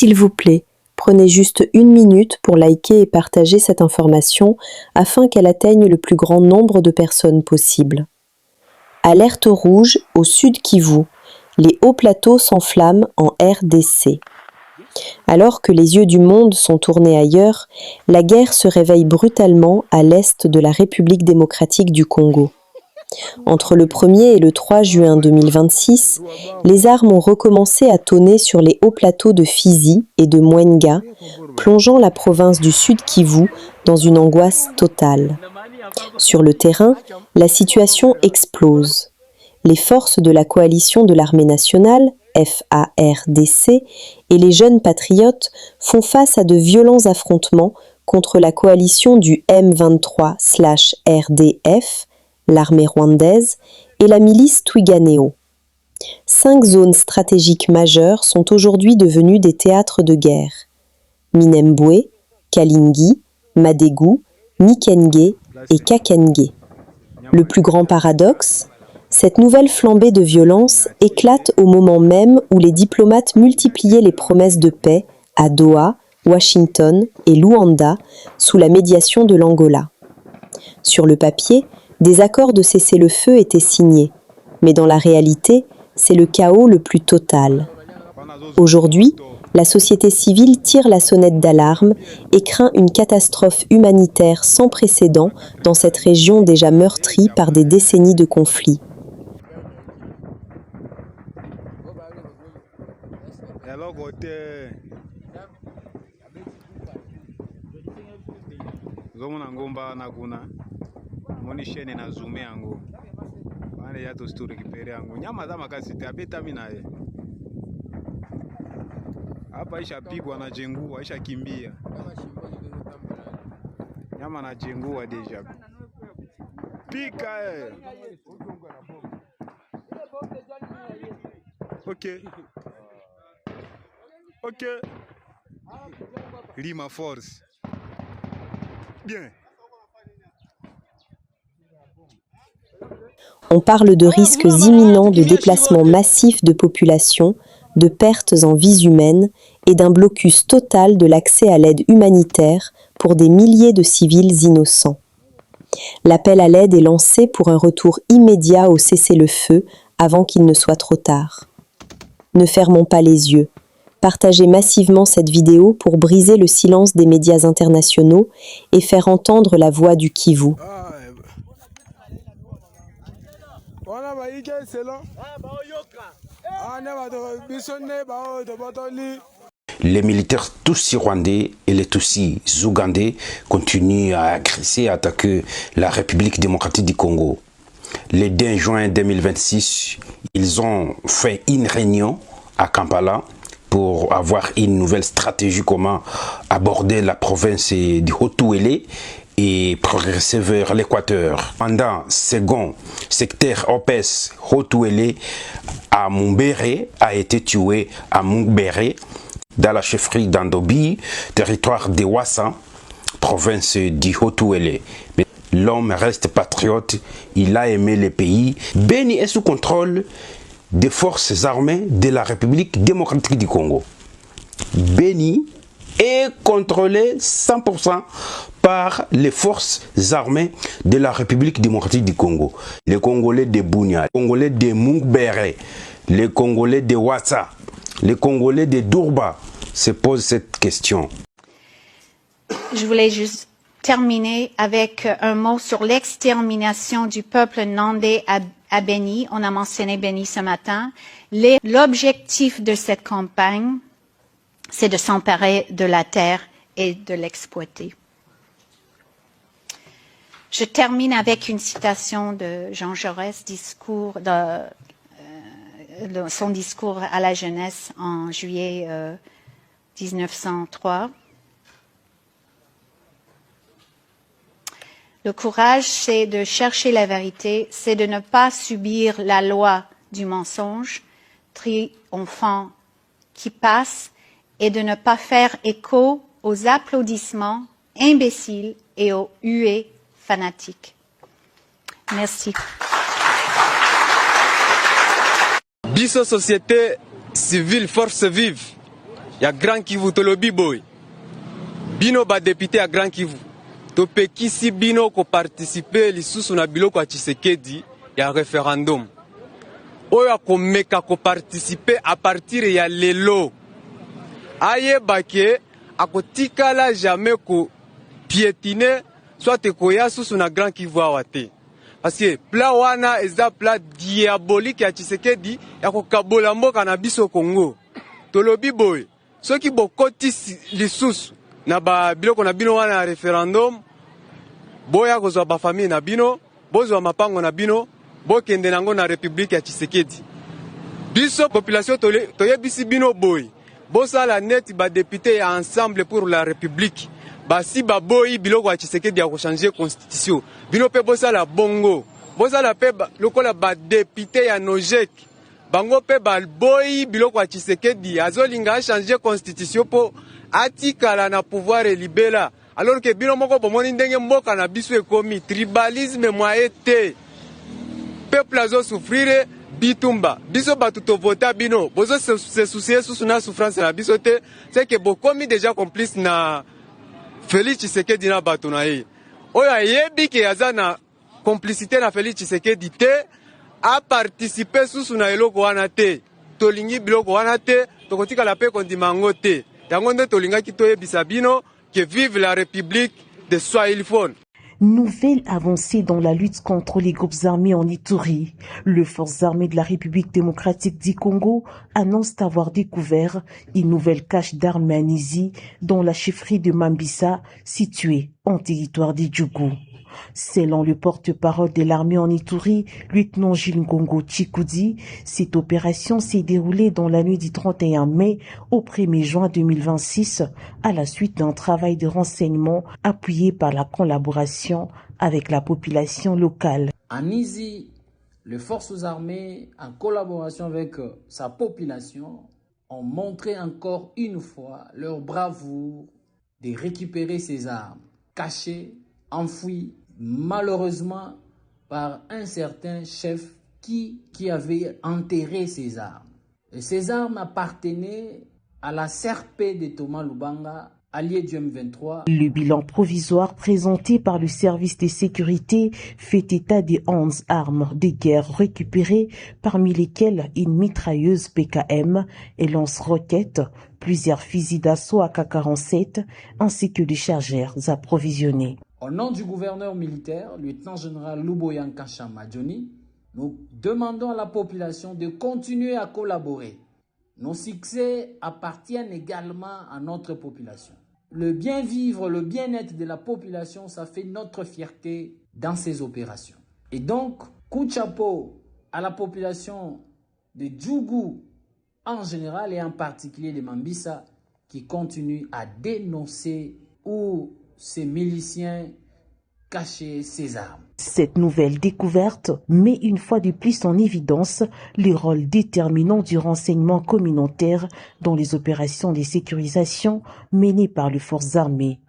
s'il vous plaît, prenez juste 1 minute pour liker et partager cette information afin qu'elle atteigne le plus grand nombre de personnes possible. Alerte rouge au sud Kivu. Les hauts plateaux s'enflamment en RDC. Alors que les yeux du monde sont tournés ailleurs, la guerre se réveille brutalement à l'est de la République démocratique du Congo. Entre le 1er et le 3 juin 2026, les armes ont recommencé à tonner sur les hauts plateaux de Fizi et de Mwenga, plongeant la province du Sud Kivu dans une angoisse totale. Sur le terrain, la situation explose. Les forces de la coalition de l'armée nationale, FARDC, et les jeunes patriotes font face à de violents affrontements contre la coalition du M23/RDF, l'armée rwandaise, et la milice Twirwaneho. 5 zones stratégiques majeures sont aujourd'hui devenues des théâtres de guerre. Minembwe, Kalingi, Madegu, Mikenge et Kakenge. Le plus grand paradoxe, cette nouvelle flambée de violence éclate au moment même où les diplomates multipliaient les promesses de paix à Doha, Washington et Luanda sous la médiation de l'Angola. Sur le papier, des accords de cessez-le-feu étaient signés, mais dans la réalité, c'est le chaos le plus total. Aujourd'hui, la société civile tire la sonnette d'alarme et craint une catastrophe humanitaire sans précédent dans cette région déjà meurtrie par des décennies de conflits. Hapa ishapigwa na jengua, ishakimbia. Nyama na jengua deja. Pika OK. OK. Lima force. Bien. On parle de risques imminents de déplacement massif de population, de pertes en vies humaines et d'un blocus total de l'accès à l'aide humanitaire pour des milliers de civils innocents. L'appel à l'aide est lancé pour un retour immédiat au cessez-le-feu avant qu'il ne soit trop tard. Ne fermons pas les yeux. Partagez massivement cette vidéo pour briser le silence des médias internationaux et faire entendre la voix du Kivu. Les militaires Tutsis rwandais et les Tutsis ougandais continuent à agresser et attaquer la République démocratique du Congo. Le 2 juin 2026, ils ont fait une réunion à Kampala pour avoir une nouvelle stratégie comment aborder la province du Haut-Uele et progresser vers l'équateur. Pendant second secteur OPS Haut-Uele à Mumbere a été tué à Mumbere dans la chefferie d'Andobi, territoire de Wassa, province du Haut-Uele. Mais l'homme reste patriote, il a aimé le pays. Beni est sous contrôle des forces armées de la République démocratique du Congo. Beni est contrôlé 100% par les forces armées de la République démocratique du Congo. Les Congolais de Bunia, les Congolais de Mumbere, les Congolais de Wassa, les Congolais de Durba se posent cette question. Je voulais juste terminer avec un mot sur l'extermination du peuple nandais à Beni. On a mentionné Beni ce matin. L'objectif de cette campagne, c'est de s'emparer de la terre et de l'exploiter. Je termine avec une citation de Jean Jaurès, son discours à la jeunesse en juillet 1903. Le courage, c'est de chercher la vérité, c'est de ne pas subir la loi du mensonge triomphant qui passe et de ne pas faire écho aux applaudissements imbéciles et aux huées fanatiques. Merci. Biso société civile force vive ya Grand Kivu tolobi boy. Bino ba député à Grand Kivu. Topekisi bino ko participer lisusu na biloko ya Tshisekedi ya référendum. Oyo akomeka ko participer à partir ya lelo. Aye bake akotikala jamais ko piétiner soit koya susu na Grand Kivu awate. Parce que plat wana eza plat diabolique ya Tshisekedi ya kokabola mboka na biso Congo. Tolobi boy, soki bokoti lisusu na ba biloko na bino wana référendum, boya kozwa ba famille na bino, bozwa mapango na bino, bokende nango na République ya Tshisekedi. Biso population toyebisi bino boy, bosala net ba député ya Ensemble pour la République. Basi ba boy biloko ya Tshisekedi ya ko changer constitution. Bino pe bosala bongo. Bosala pe lokola ba député ya Nojek. Bango pe ba boy biloko ya Tshisekedi azolinga changer constitution po atikala na pouvoir libéral. Alors que bino moko bomoni ndenge mboka na biso ekomi tribalisme moyete. Peuple azo souffrir bitumba. Biso batu to vota bino. Bozo se soucier sous na souffrance na biso te. C'est que bokomi déjà complice na Félix Tshisekedi na bato na ye. Oyo yebi ke aza na complicité na Félix Tshisekedi te a participer susu na eloko wana te. Tolingi biloko wana te, tokotika la pe kondimango te. Yango nde tolingaki toyebisa bino que vive la République de Swahiliphones. Nouvelle avancée dans la lutte contre les groupes armés en Ituri. Les forces armées de la République démocratique du Congo annoncent avoir découvert une nouvelle cache d'armes à Nizi dans la chefferie de Mambisa, située en territoire d'Idjougou. Selon le porte-parole de l'armée en Ituri, lieutenant Gilles Ngongo Chikoudi, cette opération s'est déroulée dans la nuit du 31 mai au 1er juin 2026 à la suite d'un travail de renseignement appuyé par la collaboration avec la population locale. En Nizi, les forces armées, en collaboration avec sa population, ont montré encore une fois leur bravoure de récupérer ces armes cachées, enfouies malheureusement par un certain chef qui avait enterré ces armes. Et ces armes appartenaient à la CRP de Thomas Lubanga, allié du M23. Le bilan provisoire présenté par le service de sécurité fait état de 11 armes de guerre récupérées, parmi lesquelles une mitrailleuse PKM et lance-roquettes, plusieurs fusils d'assaut AK-47 ainsi que des chargeurs approvisionnés. Au nom du gouverneur militaire, lieutenant-général Luboyan Kachama Johnny, nous demandons à la population de continuer à collaborer. Nos succès appartiennent également à notre population. Le bien-vivre, le bien-être de la population, ça fait notre fierté dans ces opérations. Et donc, coup de chapeau à la population de Djougou en général et en particulier de Mambisa qui continue à dénoncer où ces miliciens cachaient ces armes. Cette nouvelle découverte met une fois de plus en évidence le rôle déterminant du renseignement communautaire dans les opérations de sécurisation menées par les forces armées.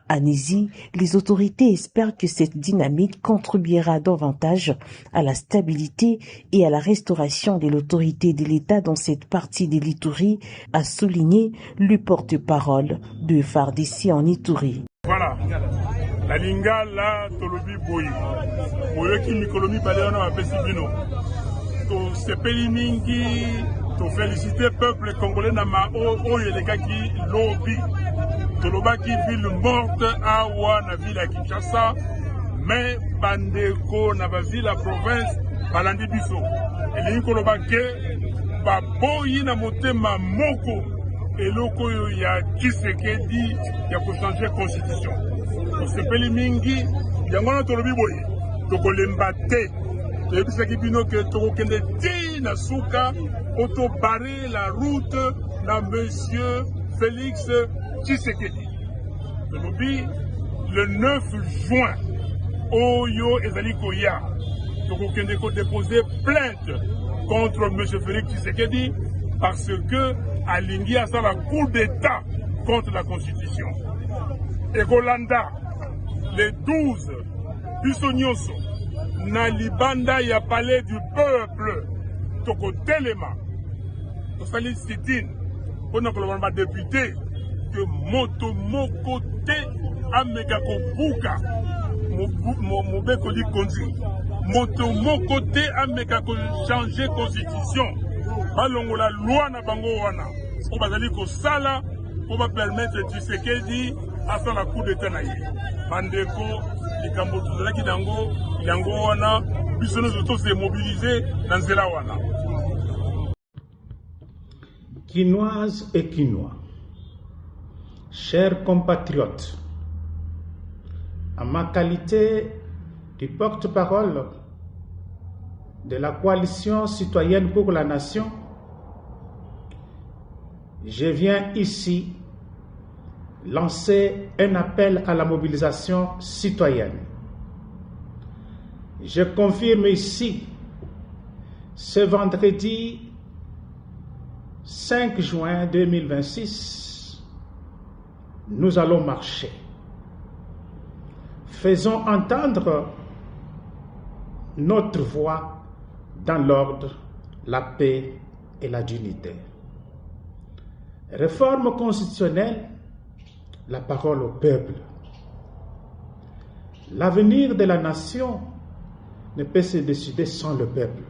À Nizi, les autorités espèrent que cette dynamique contribuera davantage à la stabilité et à la restauration de l'autorité de l'État dans cette partie de l'Ituri, a souligné le porte-parole de FARDC en Ituri. Voilà. La lingala tolobi boyi. Boyoki mikolomi baleona apesi bino. To sepeli mingi, to féliciter peuple congolais na mao oyo elekaki lobi. Tolobaki ville morte awa na ville ya Kinshasa, mais bandeko na ba ville ya province balandi biso. Elingi koloba ke ba boyi na motema moko eloko oyo ya Tshisekedi ya ko changer constitution. Tosepeli mingi yango na tolobi boye tokolemba te toyebisaki bino ke tokokende ti na suka otobare la route na monsieur Félix Tshisekedi. Tolobi le 9 juin oyo ezali koya tokokende ko déposer plainte contre monsieur Félix Tshisekedi parce que alingi asa la coup d'état contre la constitution. Et Golanda, le 12, biso nyonso, na libanda ya palais du peuple, toko telema, tosali sit-in, On a un député que moto moko te ameka ko buka mo beko di konzi moto moko te ameka ko changer constitution balongo la loi na bango wana o bazali ko sala pour va permettre Tshisekedi à faire la coup d'état na ye bandeko likambo tozalaki yango wana biso nyonso se mobiliser na nzela wana. Quinoises et Quinois, chers compatriotes, en ma qualité de porte-parole de la coalition citoyenne pour la nation, je viens ici lancer un appel à la mobilisation citoyenne. Je confirme ici, ce vendredi 5 juin 2026, nous allons marcher. Faisons entendre notre voix dans l'ordre, la paix et la dignité. Réforme constitutionnelle, la parole au peuple. L'avenir de la nation ne peut se décider sans le peuple.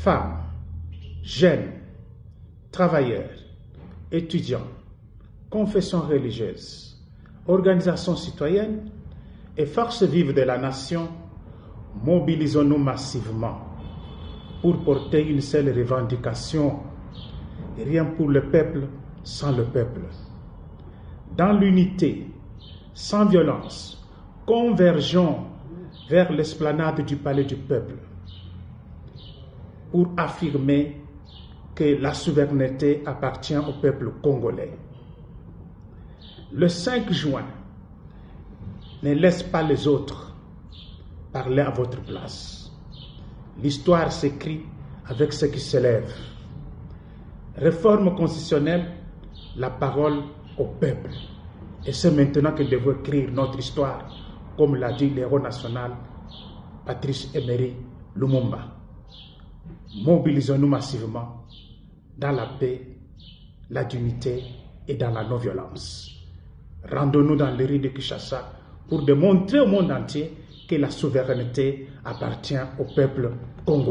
Femmes, jeunes, travailleurs, étudiants, confessions religieuses, organisations citoyennes et forces vives de la nation, mobilisons-nous massivement pour porter une seule revendication. Rien pour le peuple sans le peuple. Dans l'unité, sans violence, convergeons vers l'esplanade du palais du peuple pour affirmer que la souveraineté appartient au peuple congolais. Le 5 juin, ne laisse pas les autres parler à votre place. L'histoire s'écrit avec ceux qui s'élèvent. Réforme constitutionnelle, la parole au peuple. Et c'est maintenant que nous devons écrire notre histoire, comme l'a dit l'héros national Patrice Emery Lumumba. Mobilisons-nous massivement dans la paix, la dignité et dans la non-violence. Rendons-nous dans les rues de Kinshasa pour démontrer au monde entier que la souveraineté appartient au peuple congolais.